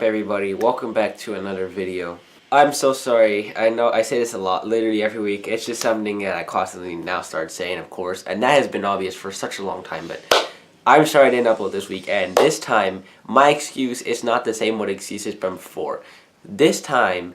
everybody? Welcome back to another video. I'm so sorry. I know I say this a lot, literally every week. It's just something that I constantly now start saying, of course, and that has been obvious for such a long time, but I'm sorry I didn't upload this week, and this time, my excuse is not the same what excuses from before. This time,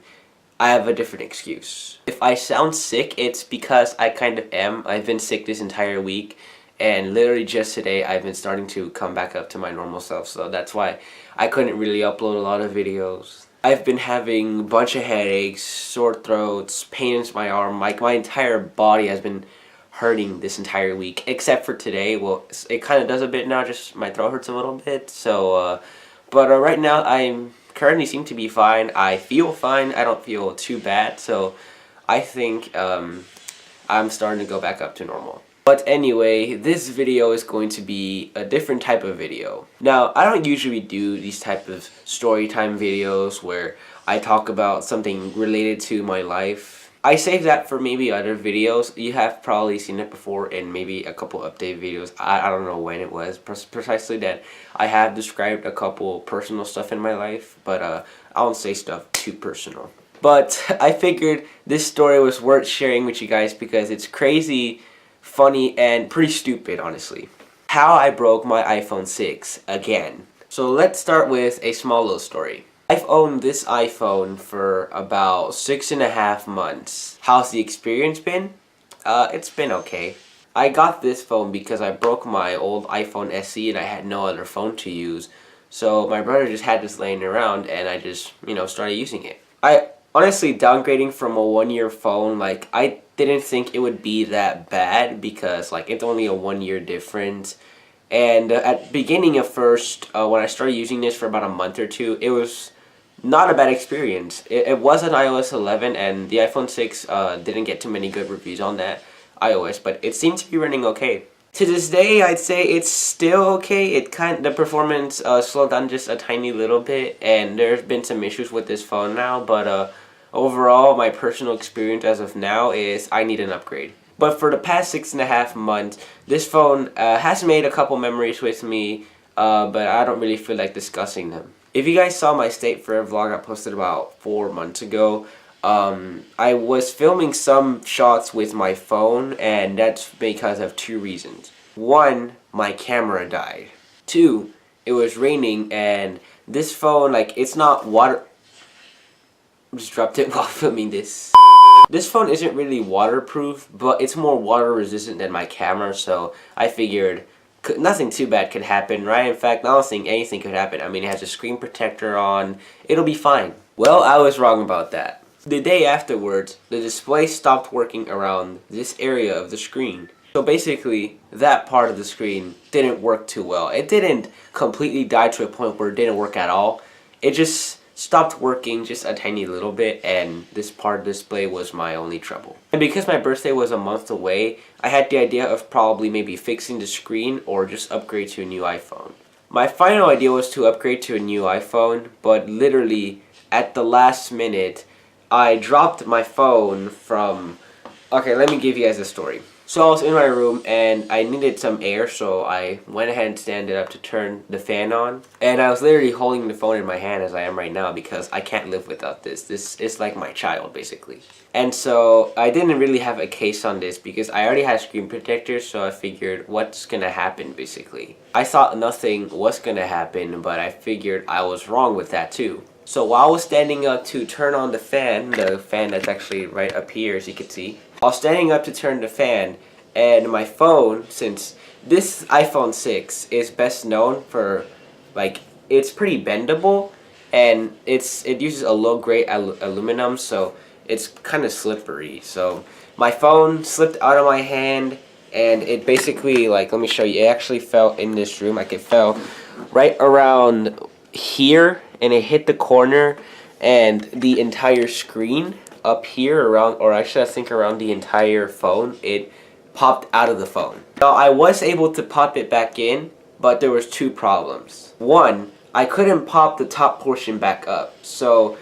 I have a different excuse. If I sound sick, it's because I kind of am. I've been sick this entire week. And literally just today, I've been starting to come back up to my normal self, so that's why I couldn't really upload a lot of videos. I've been having a bunch of headaches, sore throats, pains in my arm, like my entire body has been hurting this entire week, except for today. Well, it kind of does a bit now, just my throat hurts a little bit, so, but right now I'm currently seem to be fine. I feel fine, I don't feel too bad, so I think I'm starting to go back up to normal. But anyway, this video is going to be a different type of video. Now, I don't usually do these type of story time videos where I talk about something related to my life. I save that for maybe other videos. You have probably seen it before in maybe a couple update videos. I don't know when it was precisely that I have described a couple personal stuff in my life, but I won't say stuff too personal. But I figured this story was worth sharing with you guys because it's crazy, funny, and pretty stupid, honestly. How I broke my iPhone 6 again. So let's start with a small little story. I've owned this iPhone for about 6.5 months. How's the experience been? It's been okay. I got this phone because I broke my old iPhone SE and I had no other phone to use. So my brother just had this laying around and I just, started using it. Honestly, downgrading from a 1-year phone, I didn't think it would be that bad because, it's only a 1-year difference. And at the beginning of first, when I started using this for about a month or two, it was not a bad experience. It was an iOS 11, and the iPhone 6 didn't get too many good reviews on that iOS, but it seemed to be running okay. To this day, I'd say it's still okay. The performance slowed down just a tiny little bit, and there's been some issues with this phone now, but overall, my personal experience as of now is I need an upgrade. But for the past 6.5 months, this phone has made a couple memories with me, but I don't really feel like discussing them. If you guys saw my State Fair vlog I posted about 4 months ago, I was filming some shots with my phone, and that's because of 2 reasons. 1, my camera died. 2, it was raining, and this phone, it's not water... Just dropped it while filming this. This phone isn't really waterproof, but it's more water resistant than my camera, so I figured nothing too bad could happen, right? In fact, I don't think anything could happen. I mean, it has a screen protector on. It'll be fine. Well, I was wrong about that. The day afterwards, the display stopped working around this area of the screen. So basically, that part of the screen didn't work too well. It didn't completely die to a point where it didn't work at all. It just stopped working just a tiny little bit, and this part of the display was my only trouble. And because my birthday was a month away, I had the idea of probably maybe fixing the screen or just upgrade to a new iPhone. My final idea was to upgrade to a new iPhone, but literally at the last minute, I dropped my phone from... Okay, let me give you guys a story. So I was in my room and I needed some air, so I went ahead and standed up to turn the fan on. And I was literally holding the phone in my hand as I am right now because I can't live without this. This is like my child, basically. And so I didn't really have a case on this because I already had screen protectors, so I figured what's gonna happen, basically. I thought nothing was gonna happen, but I figured I was wrong with that too. So while I was standing up to turn on the fan that's actually right up here, as you can see, I was standing up to turn the fan, and my phone, since this iPhone 6 is best known for, it's pretty bendable, and it uses a low-grade aluminum, so it's kind of slippery. So my phone slipped out of my hand, and it basically, let me show you, it actually fell in this room. It fell right around here, and it hit the corner and the entire screen up here around, or actually I think around the entire phone. It popped out of the phone. Now I was able to pop it back in, but there was 2 problems. 1, I couldn't pop the top portion back up. So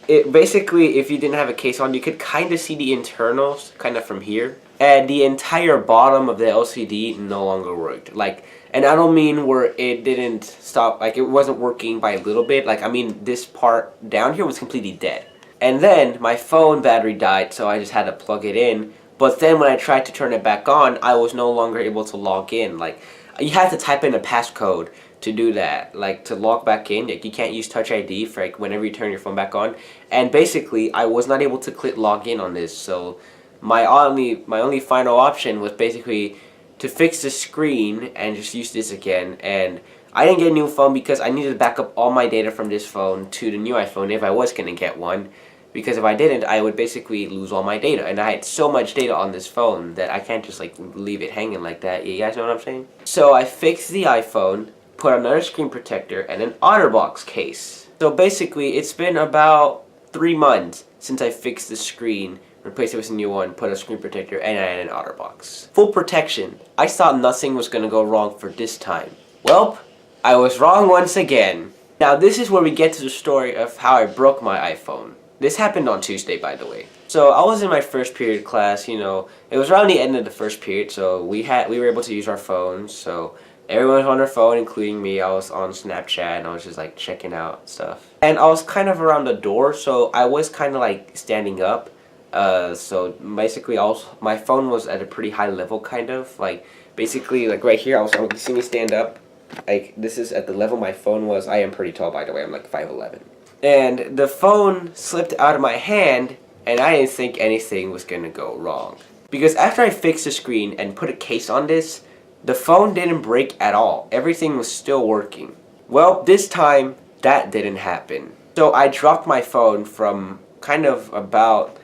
it basically, if you didn't have a case on, you could kind of see the internals kind of from here. and the entire bottom of the LCD no longer worked. Like, and I don't mean where it didn't stop, like it wasn't working by a little bit. Like, I mean this part down here was completely dead. And then my phone battery died, so I just had to plug it in. But then when I tried to turn it back on, I was no longer able to log in. Like, you had to type in a passcode to do that, like to log back in. Like, you can't use Touch ID for like whenever you turn your phone back on. And basically, I was not able to click login on this. So my only final option was basically to fix the screen and just use this again. And I didn't get a new phone because I needed to back up all my data from this phone to the new iPhone if I was gonna get one. Because if I didn't, I would basically lose all my data. And I had so much data on this phone that I can't just like leave it hanging like that. You guys know what I'm saying? So I fixed the iPhone, put another screen protector, and an OtterBox case. So basically, it's been about 3 months since I fixed the screen, replaced it with a new one, put a screen protector, and I had an OtterBox. Full protection. I thought nothing was gonna go wrong for this time. Welp, I was wrong once again. Now this is where we get to the story of how I broke my iPhone. This happened on Tuesday, by the way. So I was in my first period class, you know, it was around the end of the first period, so we were able to use our phones, so everyone was on their phone, including me. I was on Snapchat, and I was just like checking out stuff. And I was kind of around the door, so I was kind of like standing up. So basically, my phone was at a pretty high level, kind of like basically like right here. You see me stand up. Like, this is at the level my phone was. I am pretty tall, by the way. I'm like 5'11". And the phone slipped out of my hand, and I didn't think anything was gonna go wrong. Because after I fixed the screen and put a case on this, the phone didn't break at all. Everything was still working. Well, this time, that didn't happen. So I dropped my phone from kind of about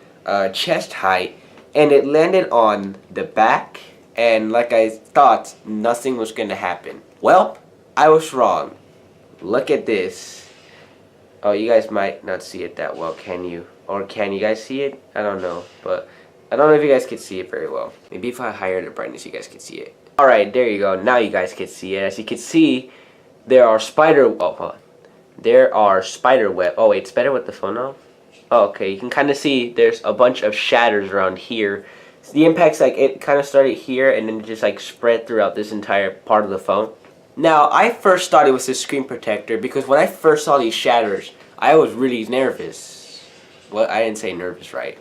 chest height, and it landed on the back, and like I thought, nothing was gonna happen. Well, I was wrong. Look at this. Oh, you guys might not see it that well, can you? Or can you guys see it? I don't know, but I don't know if you guys can see it very well. Maybe if I higher the brightness, you guys can see it. Alright, there you go. Now you guys can see it. As you can see, there are spider web. Oh wait, it's better with the phone off? Oh, okay, you can kind of see there's a bunch of shatters around here. So the impact's like, it kind of started here and then just like spread throughout this entire part of the phone. Now, I first thought it was a screen protector because when I first saw these shatters, I was really nervous. Well, I didn't say nervous, right?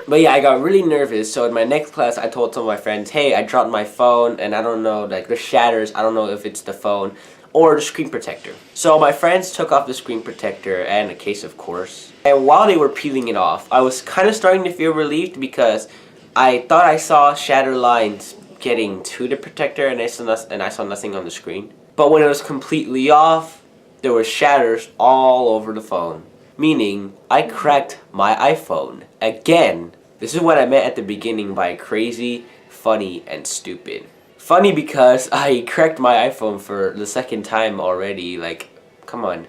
But yeah, I got really nervous, so in my next class, I told some of my friends, hey, I dropped my phone, and I don't know, like, the shatters, I don't know if it's the phone or the screen protector. So my friends took off the screen protector and the case, of course. And while they were peeling it off, I was kind of starting to feel relieved because I thought I saw shatter lines getting to the protector, and I saw nothing on the screen. But when it was completely off, there were shatters all over the phone. Meaning, I cracked my iPhone. Again. This is what I meant at the beginning by crazy, funny, and stupid. Funny because I cracked my iPhone for the second time already. Like, come on.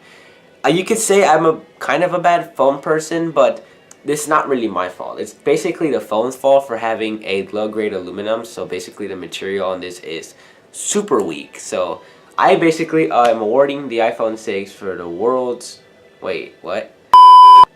You could say I'm a kind of a bad phone person, but this is not really my fault. It's basically the phone's fault for having a low-grade aluminum. So basically the material on this is super weak. So I basically am awarding the iPhone 6 for the world's... Wait, what?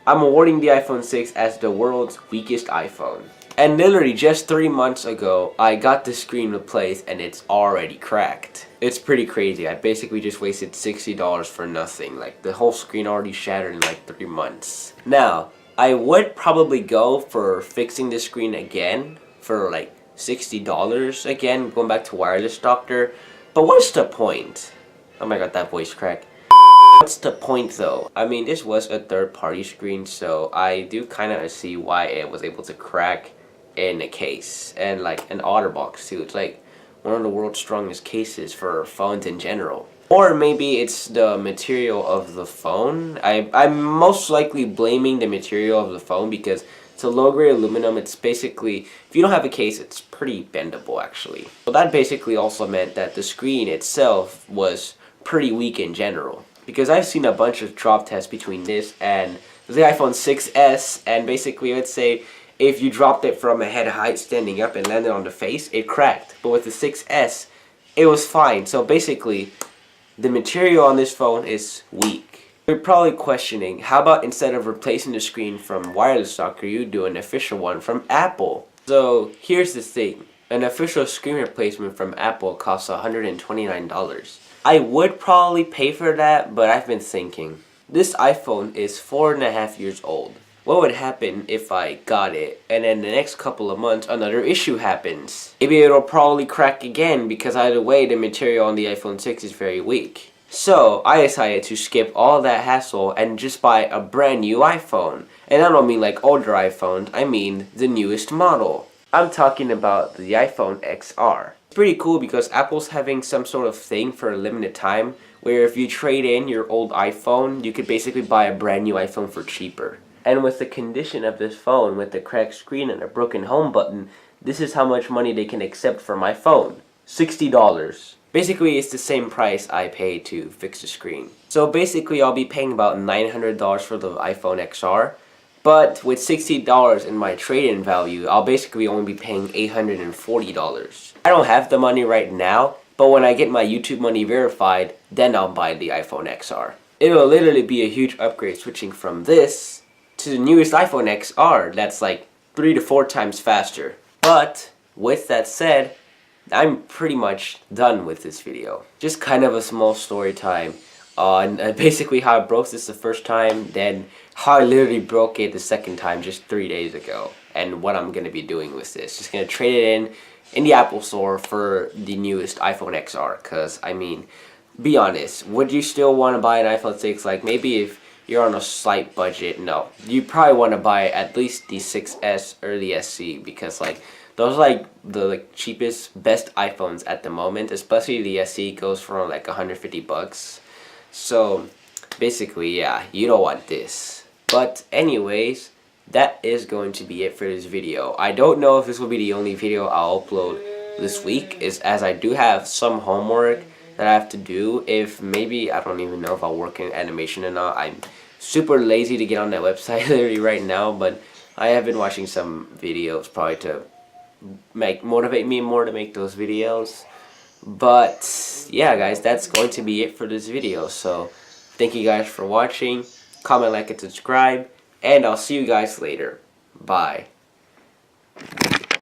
I'm awarding the iPhone 6 as the world's weakest iPhone. And literally just 3 months ago, I got the screen replaced and it's already cracked. It's pretty crazy. I basically just wasted $60 for nothing. Like, the whole screen already shattered in like 3 months. Now, I would probably go for fixing the screen again for like $60 again, going back to Wireless Doctor. But what's the point? Oh my god, that voice crack. What's the point though? I mean, this was a third-party screen, so I do kind of see why it was able to crack in a case. And like an OtterBox too. It's like one of the world's strongest cases for phones in general. Or maybe it's the material of the phone. I'm most likely blaming the material of the phone because it's a low-grade aluminum. It's basically, if you don't have a case, it's pretty bendable actually. So that basically also meant that the screen itself was pretty weak in general. Because I've seen a bunch of drop tests between this and the iPhone 6s, and basically, let's say if you dropped it from a head height standing up and landed on the face, it cracked. But with the 6s, it was fine. So basically, the material on this phone is weak. You're probably questioning, how about instead of replacing the screen from Wireless Doctor, you do an official one from Apple? So here's the thing. An official screen replacement from Apple costs $129. I would probably pay for that, but I've been thinking. This iPhone is 4.5 years old. What would happen if I got it and then the next couple of months another issue happens? Maybe it'll probably crack again because either way the material on the iPhone 6 is very weak. So I decided to skip all that hassle and just buy a brand new iPhone. And I don't mean like older iPhones, I mean the newest model. I'm talking about the iPhone XR. It's pretty cool because Apple's having some sort of thing for a limited time where if you trade in your old iPhone, you could basically buy a brand new iPhone for cheaper. And with the condition of this phone, with the cracked screen and a broken home button, this is how much money they can accept for my phone. $60. Basically, it's the same price I paid to fix the screen. So basically, I'll be paying about $900 for the iPhone XR. But with $60 in my trade-in value, I'll basically only be paying $840. I don't have the money right now, but when I get my YouTube money verified, then I'll buy the iPhone XR. It'll literally be a huge upgrade switching from this to the newest iPhone XR that's like 3 to 4 times faster. But with that said, I'm pretty much done with this video. Just kind of a small story time on basically how I broke this the first time, then how I literally broke it the second time just 3 days ago, and what I'm going to be doing with this. Just going to trade it in the Apple Store for the newest iPhone XR, because I mean, be honest, would you still want to buy an iPhone 6? Like maybe if you're on a slight budget, no. You probably want to buy at least the 6S or the SE, because like those are like the cheapest, best iPhones at the moment. Especially the SE goes for like $150. So basically, yeah, you don't want this. But anyways, that is going to be it for this video. I don't know if this will be the only video I'll upload this week, as I do have some homework that I have to do. If maybe, I don't even know if I'll work in animation or not. I'm super lazy to get on that website literally right now, but I have been watching some videos probably to motivate me more to make those videos. But yeah guys, that's going to be it for this video. So thank you guys for watching. Comment, like, and subscribe, and I'll see you guys later. Bye.